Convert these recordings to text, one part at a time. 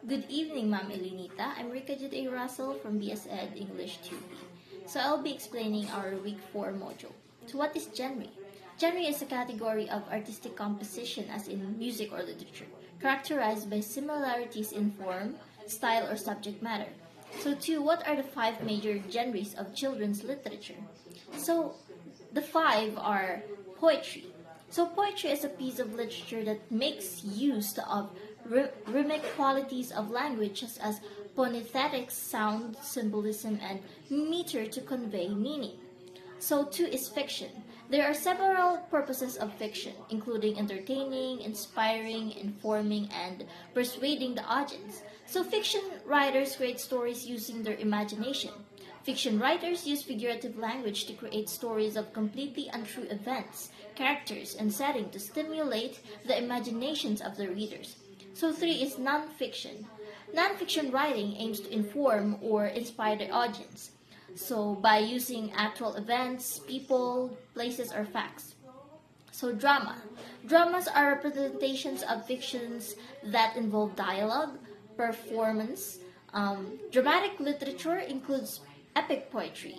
Good evening, Ma'am Elenita. I'm Rika Jude Russell from BS Ed English 2B. So I'll be explaining our Week 4 module. So what is genre? Genre is a category of artistic composition as in music or literature, characterized by similarities in form, style, or subject matter. So two, what are the five major genres of children's literature? So the five are poetry. So poetry is a piece of literature that makes use of rhythmic qualities of language such as phonetics, sound, symbolism, and meter to convey meaning. So two is fiction. There are several purposes of fiction, including entertaining, inspiring, informing, and persuading the audience. So fiction writers create stories using their imagination. Fiction writers use figurative language to create stories of completely untrue events, characters, and setting to stimulate the imaginations of the readers. So three is nonfiction. Nonfiction writing aims to inform or inspire the audience. So by using actual events, people, places, or facts. So drama. Dramas are representations of fictions that involve dialogue, performance. Dramatic literature includes epic poetry,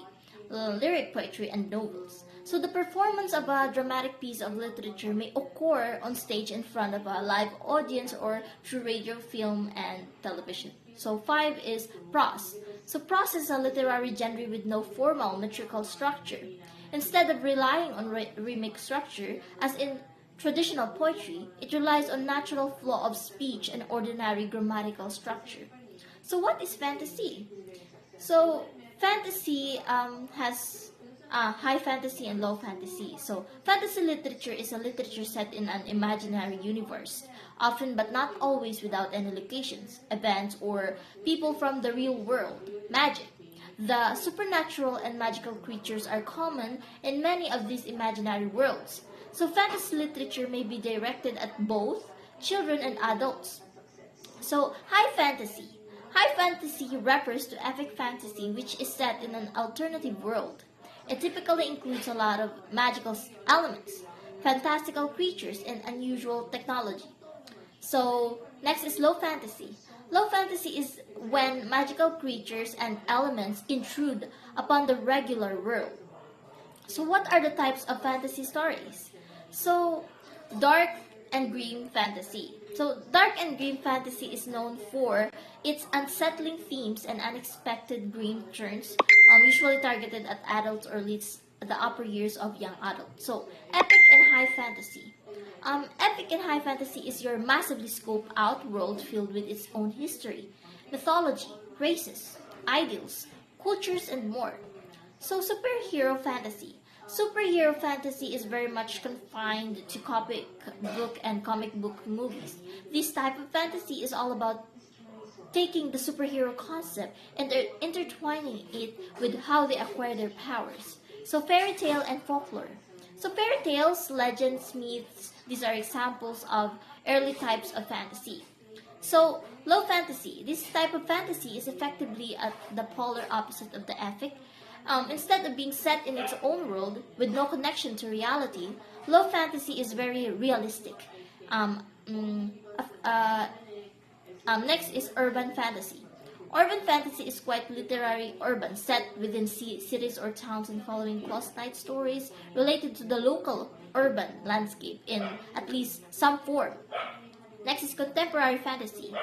lyric poetry, and novels. So the performance of a dramatic piece of literature may occur on stage in front of a live audience or through radio, film, and television. So five is prose. So prose is a literary genre with no formal metrical structure. Instead of relying on rhythmic structure, as in traditional poetry, it relies on natural flow of speech and ordinary grammatical structure. So what is fantasy? So fantasy has high fantasy and low fantasy. So fantasy literature is a literature set in an imaginary universe, often but not always without any locations, events, or people from the real world. Magic. The supernatural and magical creatures are common in many of these imaginary worlds. So fantasy literature may be directed at both children and adults. So high fantasy. High fantasy refers to epic fantasy which is set in an alternative world. It typically includes a lot of magical elements, fantastical creatures, and unusual technology. So, next is low fantasy. Low fantasy is when magical creatures and elements intrude upon the regular world. So, what are the types of fantasy stories? So, dark and grim fantasy. So, dark and grim fantasy is known for its unsettling themes and unexpected grim turns, usually targeted at adults or leads the upper years of young adults. So, epic and high fantasy. Epic and high fantasy is your massively scoped out world filled with its own history, mythology, races, ideals, cultures, and more. So, superhero fantasy. Superhero fantasy is very much confined to comic book and comic book movies. This type of fantasy is all about taking the superhero concept and intertwining it with how they acquire their powers. So fairy tale and folklore. So fairy tales, legends, myths, these are examples of early types of fantasy. So low fantasy. This type of fantasy is effectively at the polar opposite of the epic. Instead of being set in its own world with no connection to reality, low fantasy is very realistic. Um, mm, uh, Next is urban fantasy. Urban fantasy is quite literary urban, set within cities or towns and following close-knit stories related to the local urban landscape in at least some form. Next is contemporary fantasy.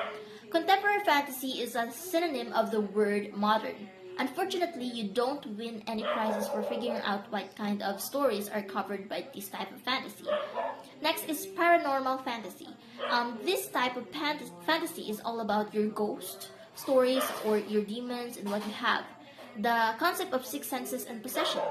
Contemporary fantasy is a synonym of the word modern. Unfortunately, you don't win any prizes for figuring out what kind of stories are covered by this type of fantasy. Next is paranormal fantasy. This type of fantasy is all about your ghost stories or your demons and what you have. The concept of six senses and possession.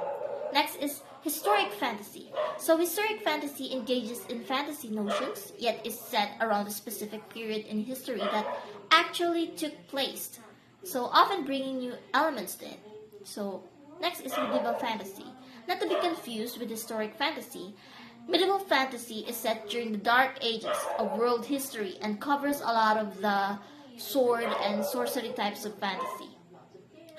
Next is historic fantasy. So historic fantasy engages in fantasy notions, yet is set around a specific period in history that actually took place. So often bringing new elements to it. So next is medieval fantasy. Not to be confused with historic fantasy. Medieval fantasy is set during the dark ages of world history and covers a lot of the sword and sorcery types of fantasy.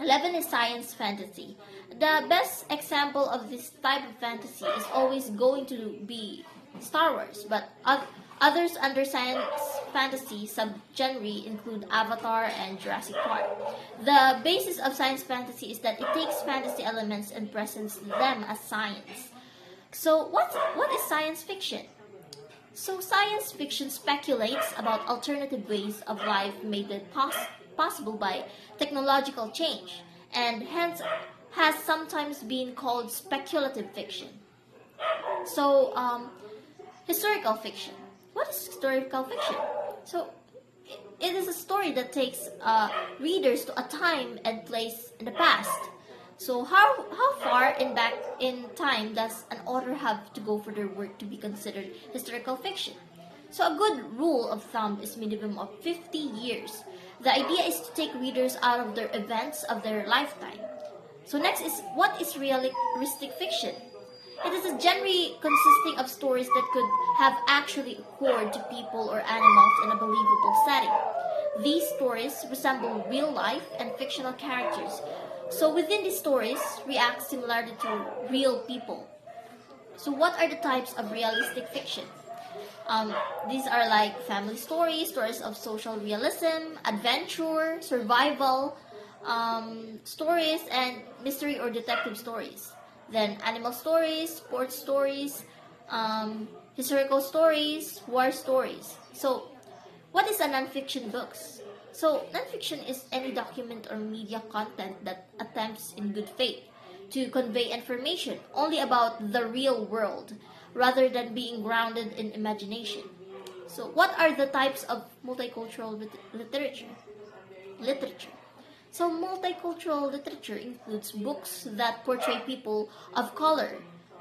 11 is science fantasy. The best example of this type of fantasy is always going to be Star Wars, but Others under science fantasy subgenre include Avatar and Jurassic Park. The basis of science fantasy is that it takes fantasy elements and presents them as science. So what is science fiction? So science fiction speculates about alternative ways of life made possible by technological change, and hence has sometimes been called speculative fiction. So historical fiction. What is historical fiction? So it is a story that takes readers to a time and place in the past. So how far in back in time does an author have to go for their work to be considered historical fiction? So a good rule of thumb is minimum of 50 years. The idea is to take readers out of the events of their lifetime. So next is, what is realistic fiction? It is a genre consisting of stories that could have actually occurred to people or animals in a believable setting. These stories resemble real life and fictional characters. So within these stories, react similarly to real people. So what are the types of realistic fiction? These are like family stories, stories of social realism, adventure, survival, stories, and mystery or detective stories. Then animal stories, sports stories, historical stories, war stories. So what is a nonfiction books? So nonfiction is any document or media content that attempts in good faith to convey information only about the real world rather than being grounded in imagination. So what are the types of multicultural literature? Literature. So multicultural literature includes books that portray people of color,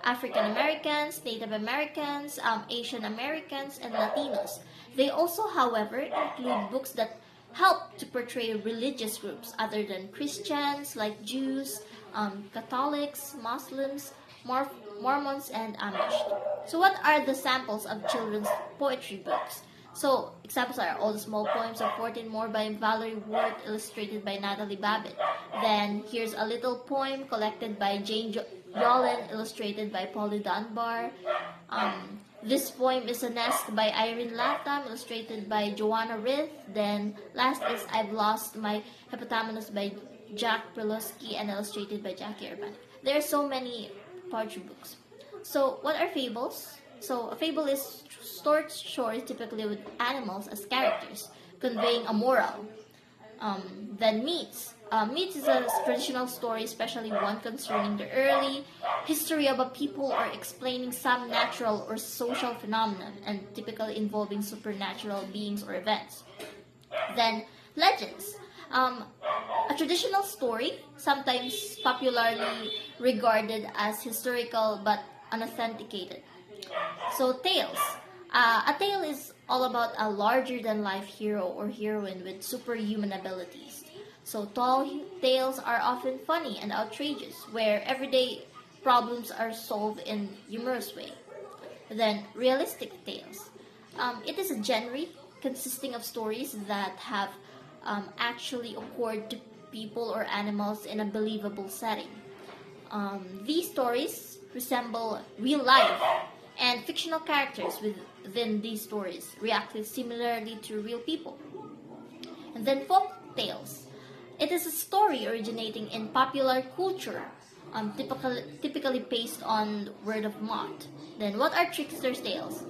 African Americans, Native Americans, Asian Americans, and Latinos. They also, however, include books that help to portray religious groups other than Christians, like Jews, Catholics, Muslims, Mormons, and Amish. So what are the samples of children's poetry books? So examples are All the Small Poems of 14 More by Valerie Ward, illustrated by Natalie Babbitt. Then Here's a Little Poem collected by Jane Yolen, illustrated by Polly Dunbar. This Poem is a Nest by Irene Latham, illustrated by Joanna Rith. Then last is I've Lost My Hippopotamus by Jack Preloski and illustrated by Jackie Urban. There are so many poetry books. So what are fables? So a fable is short stories typically with animals as characters, conveying a moral. Then myths. Myths is a traditional story, especially one concerning the early history of a people or explaining some natural or social phenomenon, and typically involving supernatural beings or events. Then legends. A traditional story, sometimes popularly regarded as historical but unauthenticated. So tales. A tale is all about a larger-than-life hero or heroine with superhuman abilities. So tall tales are often funny and outrageous, where everyday problems are solved in humorous way. Then realistic tales. It is a genre consisting of stories that have actually occurred to people or animals in a believable setting. These stories resemble real life, and fictional characters within these stories reacted similarly to real people. And then folk tales. It is a story originating in popular culture, typically based on word of mouth. Then what are trickster's tales?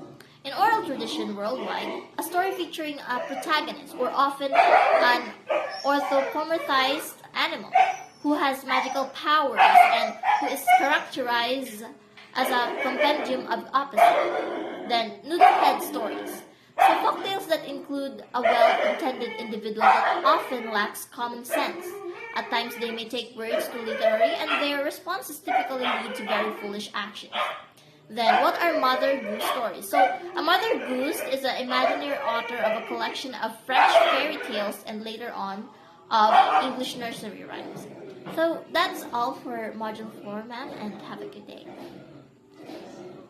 In oral tradition worldwide, a story featuring a protagonist, or often an anthropomorphized animal, who has magical powers and who is characterized as a compendium of opposites. Then noodlehead stories. So folktales that include a well-intended individual that often lacks common sense. At times they may take words too literally, and their responses typically lead to very foolish actions. Then, what are Mother Goose stories? So, a Mother Goose is an imaginary author of a collection of French fairy tales and later on of English nursery rhymes. So, that's all for Module 4, ma'am, and have a good day.